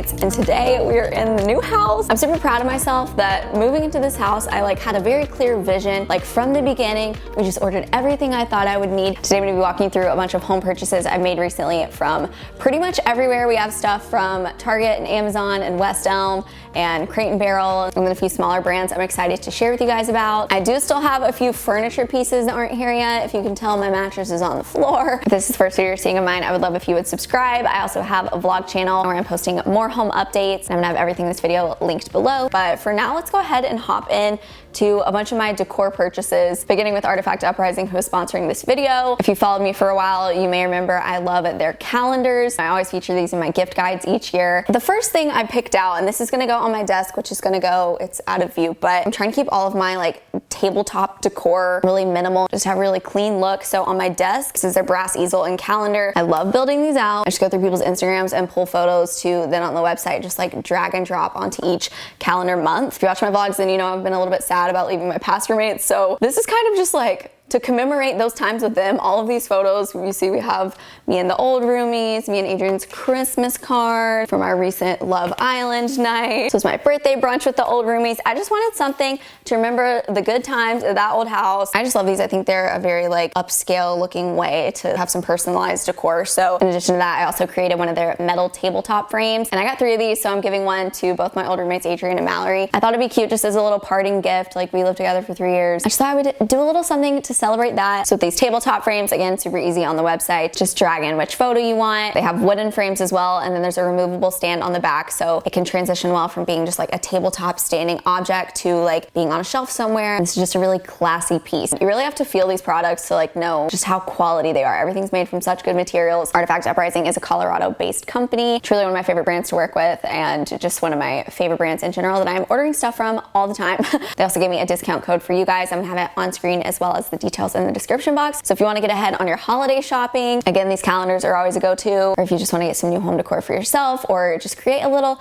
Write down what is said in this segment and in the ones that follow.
roommates, and today we are in the new house. I'm super proud of myself that moving into this house, I had a very clear vision. From the beginning, we just ordered everything I thought I would need. Today I'm gonna be walking through a bunch of home purchases I've made recently from pretty much everywhere. We have stuff from Target and Amazon and West Elm and Crate & Barrel, and then a few smaller brands I'm excited to share with you guys about. I do still have a few furniture pieces that aren't here yet. If you can tell, my mattress is on the floor. If this is the first video you're seeing of mine, I would love if you would subscribe. I also have a vlog channel where I'm posting more home updates. I'm gonna have everything in this video linked below. But for now, let's go ahead and hop in to a bunch of my decor purchases, beginning with Artifact Uprising, who is sponsoring this video. If you followed me for a while, you may remember I love their calendars. I always feature these in my gift guides each year. The first thing I picked out, and this is gonna go on my desk, which is gonna go, it's out of view, but I'm trying to keep all of my tabletop decor really minimal, just have a really clean look. So on my desk, this is their brass easel and calendar. I love building these out. I just go through people's Instagrams and pull photos to then on the website, just drag and drop onto each calendar month. If you watch my vlogs, then you know I've been a little bit sad about leaving my past roommates. So this is kind of just to commemorate those times with them. All of these photos, you see we have me and the old roomies, me and Adrian's Christmas card from our recent Love Island night. This was my birthday brunch with the old roomies. I just wanted something to remember the good times at that old house. I just love these. I think they're a very upscale looking way to have some personalized decor. So in addition to that, I also created one of their metal tabletop frames, and I got 3 of these, so I'm giving one to both my old roommates, Adrian and Mallory. I thought it'd be cute just as a little parting gift. We lived together for 3 years. I just thought I would do a little something to celebrate that. So with these tabletop frames, again, super easy on the website. Just drag in which photo you want. They have wooden frames as well, and then there's a removable stand on the back, so it can transition well from being just a tabletop standing object to being on a shelf somewhere. This is just a really classy piece. You really have to feel these products to know just how quality they are. Everything's made from such good materials. Artifact Uprising is a Colorado-based company. Truly one of my favorite brands to work with, and just one of my favorite brands in general that I'm ordering stuff from all the time. They also gave me a discount code for you guys. I'm gonna have it on screen as well as the details in the description box. So if you want to get ahead on your holiday shopping, again, these calendars are always a go-to, or if you just want to get some new home decor for yourself, or just create a little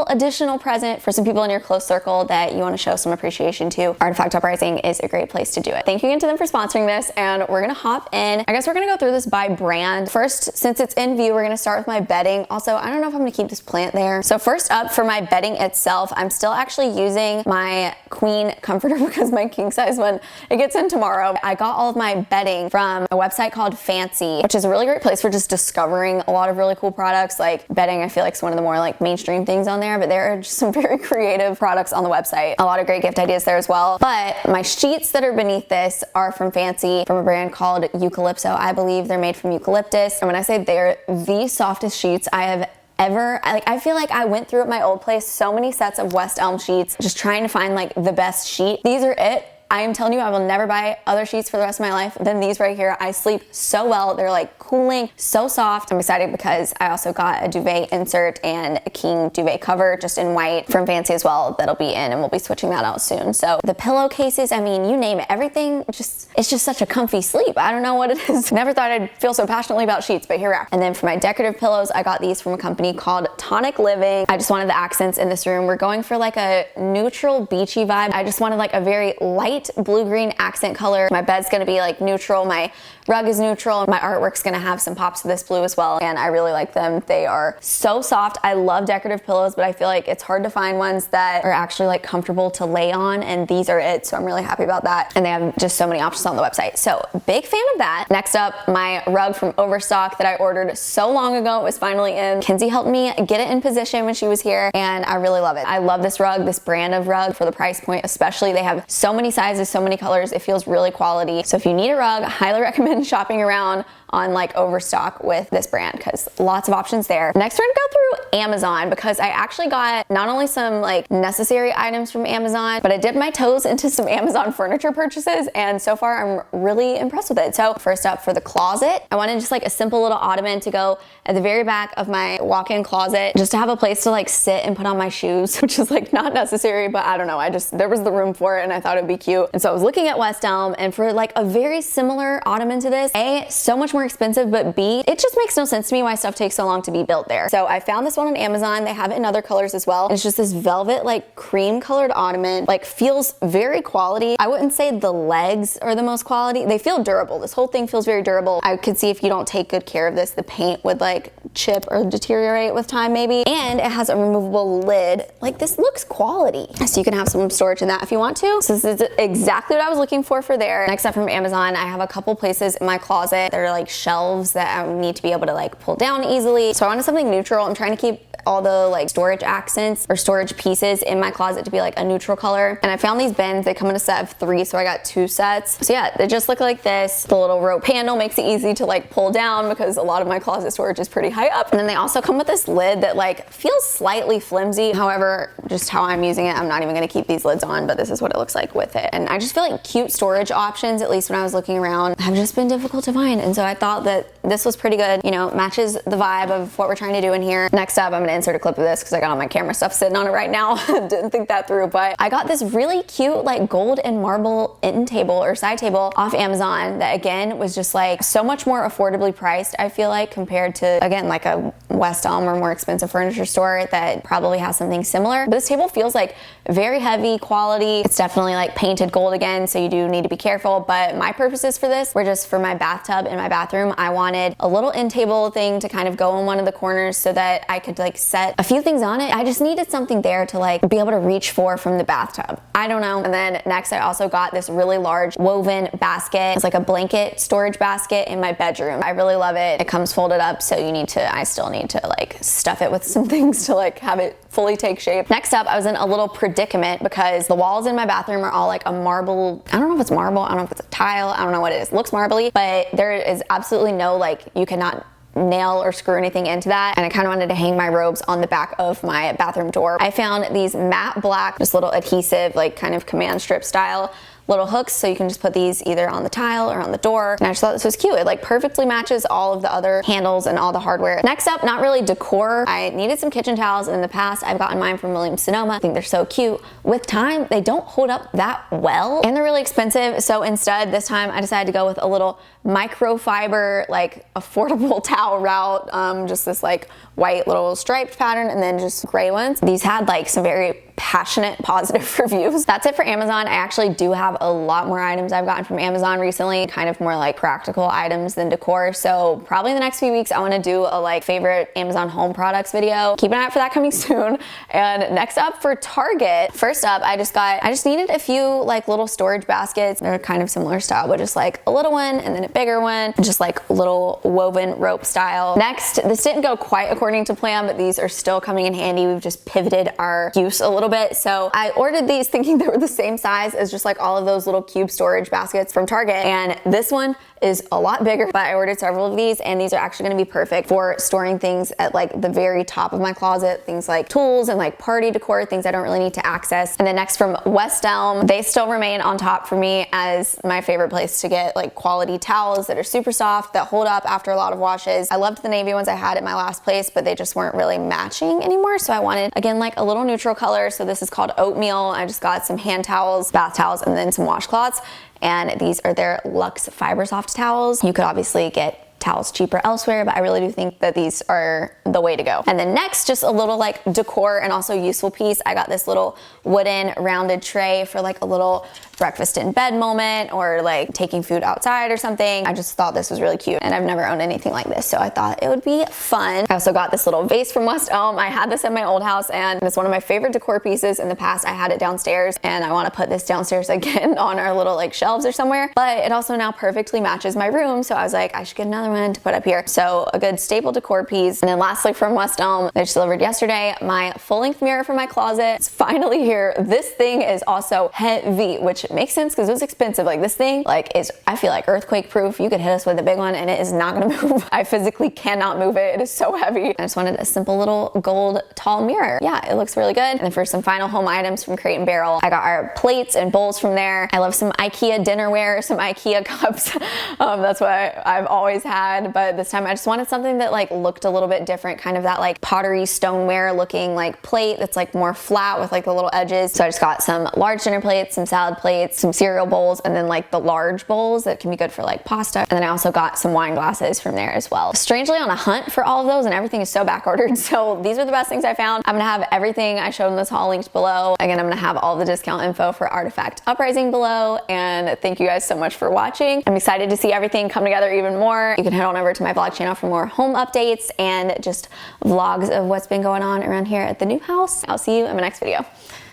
additional present for some people in your close circle that you want to show some appreciation to, Artifact Uprising is a great place to do it. Thank you again to them for sponsoring this, and we're gonna hop in. I guess we're gonna go through this by brand. First, since it's in view, we're gonna start with my bedding. Also, I don't know if I'm gonna keep this plant there. So first up, for my bedding itself, I'm still actually using my queen comforter because my king size one, it gets in tomorrow. I got all of my bedding from a website called Fancy, which is a really great place for just discovering a lot of really cool products. Bedding, I feel is one of the more mainstream things on there, but there are just some very creative products on the website. A lot of great gift ideas there as well. But my sheets that are beneath this are from Fancy, from a brand called Eucalypso. I believe they're made from eucalyptus. And when I say they're the softest sheets I have ever, I feel I went through at my old place so many sets of West Elm sheets, just trying to find the best sheet. These are it. I am telling you, I will never buy other sheets for the rest of my life than these right here. I sleep so well. They're cooling, so soft. I'm excited because I also got a duvet insert and a king duvet cover just in white from Fancy as well that'll be in, and we'll be switching that out soon. So the pillowcases, I mean, you name it, everything, it's just such a comfy sleep. I don't know what it is. Never thought I'd feel so passionately about sheets, but here we are. And then for my decorative pillows, I got these from a company called Tonic Living. I just wanted the accents in this room. We're going for a neutral beachy vibe. I just wanted a very light blue-green accent color. My bed's gonna be neutral, my rug is neutral, my artwork's gonna have some pops of this blue as well, and I really like them. They are so soft. I love decorative pillows, but I feel it's hard to find ones that are actually comfortable to lay on, and these are it, so I'm really happy about that. And they have just so many options on the website, so big fan of that. Next up, my rug from Overstock that I ordered so long ago. It was finally in. Kenzie helped me get it in position when she was here, and I really love it. I love this rug, this brand of rug, for the price point especially. They have so many sizes, so many colors. It feels really quality. So if you need a rug, I highly recommend shopping around on Overstock with this brand, because lots of options there. Next, we're gonna go through Amazon, because I actually got not only some necessary items from Amazon, but I dipped my toes into some Amazon furniture purchases, and so far I'm really impressed with it. So first up, for the closet, I wanted just a simple little ottoman to go at the very back of my walk-in closet, just to have a place to sit and put on my shoes, which is not necessary, but I don't know, there was the room for it, and I thought it'd be cute. to. And so I was looking at West Elm, and for like a very similar ottoman to this, A, so much more expensive, but B, it just makes no sense to me why stuff takes so long to be built there. So I found this one on Amazon. They have it in other colors as well. And it's just this velvet, like cream colored ottoman, like feels very quality. I wouldn't say the legs are the most quality. They feel durable. This whole thing feels very durable. I could see if you don't take good care of this, the paint would like chip or deteriorate with time maybe. And it has a removable lid. Like this looks quality. So you can have some storage in that if you want to. So this is exactly what I was looking for there. Next up from Amazon, I have a couple places in my closet that are like shelves that I need to be able to like pull down easily. So I wanted something neutral. I'm trying to keep all the like storage accents or storage pieces in my closet to be like a neutral color. And I found these bins. They come in a set of 3, so I got 2 sets. So yeah, they just look like this. The little rope handle makes it easy to like pull down because a lot of my closet storage is pretty high up. And then they also come with this lid that like feels slightly flimsy. However, just how I'm using it, I'm not even gonna keep these lids on, but this is what it looks like with it. And I just feel like cute storage options, at least when I was looking around, have just been difficult to find. And so I thought that this was pretty good, you know, matches the vibe of what we're trying to do in here. Next up, I'm gonna insert a clip of this because I got all my camera stuff sitting on it right now. Didn't think that through, but I got this really cute like gold and marble end table or side table off Amazon that again was just like so much more affordably priced, I feel like, compared to again like a West Elm or more expensive furniture store that probably has something similar. But this table feels like very heavy quality. It's definitely like painted gold again, so you do need to be careful, but my purposes for this were just for my bathtub in my bathroom. I wanted a little end table thing to kind of go in one of the corners so that I could like set a few things on it. I just needed something there to like be able to reach for from the bathtub. I don't know. And then next I also got this really large woven basket. It's like a blanket storage basket in my bedroom. I really love it. It comes folded up, so I still need to like stuff it with some things to like have it fully take shape. Next up, I was in a little predicament because the walls in my bathroom are all like a marble. I don't know if it's marble. I don't know if it's a tile. I don't know what it is. It looks marbly, but there is absolutely no like, you cannot nail or screw anything into that. And I kind of wanted to hang my robes on the back of my bathroom door. I found these matte black, just little adhesive, like kind of command strip style little hooks, so you can just put these either on the tile or on the door. And I just thought this was cute. It like perfectly matches all of the other handles and all the hardware. Next up, not really decor. I needed some kitchen towels, and in the past I've gotten mine from Williams Sonoma. I think they're so cute. With time, they don't hold up that well, and they're really expensive. So instead, this time I decided to go with a little microfiber, like affordable towel route. Just this like white little striped pattern and then just gray ones. These had like some very passionate positive reviews. That's it for Amazon. I actually do have a lot more items I've gotten from Amazon recently, kind of more like practical items than decor. So probably in the next few weeks I want to do a like favorite Amazon home products video. Keep an eye out for that coming soon. And next up for Target, first up I just needed a few like little storage baskets. They're kind of similar style, but just like a little one and then a bigger one, just like little woven rope style. Next, this didn't go quite according to plan, but these are still coming in handy. We've just pivoted our use a little bit. So I ordered these thinking they were the same size as just like all of those little cube storage baskets from Target. And this one is a lot bigger, but I ordered several of these, and these are actually gonna be perfect for storing things at like the very top of my closet, things like tools and like party decor, things I don't really need to access. And then next from West Elm, they still remain on top for me as my favorite place to get like quality towels that are super soft, that hold up after a lot of washes. I loved the navy ones I had at my last place, but they just weren't really matching anymore. So I wanted, again, like a little neutral color. So this is called Oatmeal. I just got some hand towels, bath towels, and then some washcloths. And these are their Luxe Fiber Soft towels. You could obviously get towels cheaper elsewhere, but I really do think that these are the way to go. And then next, just a little like decor and also useful piece. I got this little wooden rounded tray for like a little breakfast in bed moment or like taking food outside or something. I just thought this was really cute, and I've never owned anything like this, so I thought it would be fun. I also got this little vase from West Elm. I had this at my old house, and it's one of my favorite decor pieces. In the past, I had it downstairs, and I want to put this downstairs again on our little like shelves or somewhere, but it also now perfectly matches my room, so I was like, I should get another one to put up here. So a good staple decor piece. And then lastly from West Elm, they just delivered yesterday, my full-length mirror for my closet. It's finally here. This thing is also heavy, which makes sense because it was expensive. Like this thing like is, I feel like earthquake proof. You could hit us with a big one and it is not gonna move. I physically cannot move it. It is so heavy. I just wanted a simple little gold tall mirror. Yeah, it looks really good. And then for some final home items from Crate and Barrel, I got our plates and bowls from there. I love some IKEA dinnerware, some IKEA cups. That's what I've always had, but this time I just wanted something that like looked a little bit different, kind of that like pottery stoneware looking like plate that's like more flat with like the little edges. So I just got some large dinner plates, some salad plates, plates, some cereal bowls, and then like the large bowls that can be good for like pasta. And then I also got some wine glasses from there as well. Strangely on a hunt for all of those, and everything is so back ordered. So these are the best things I found. I'm gonna have everything I showed in this haul linked below. Again, I'm gonna have all the discount info for Artifact Uprising below. And thank you guys so much for watching. I'm excited to see everything come together even more. You can head on over to my vlog channel for more home updates and just vlogs of what's been going on around here at the new house. I'll see you in my next video.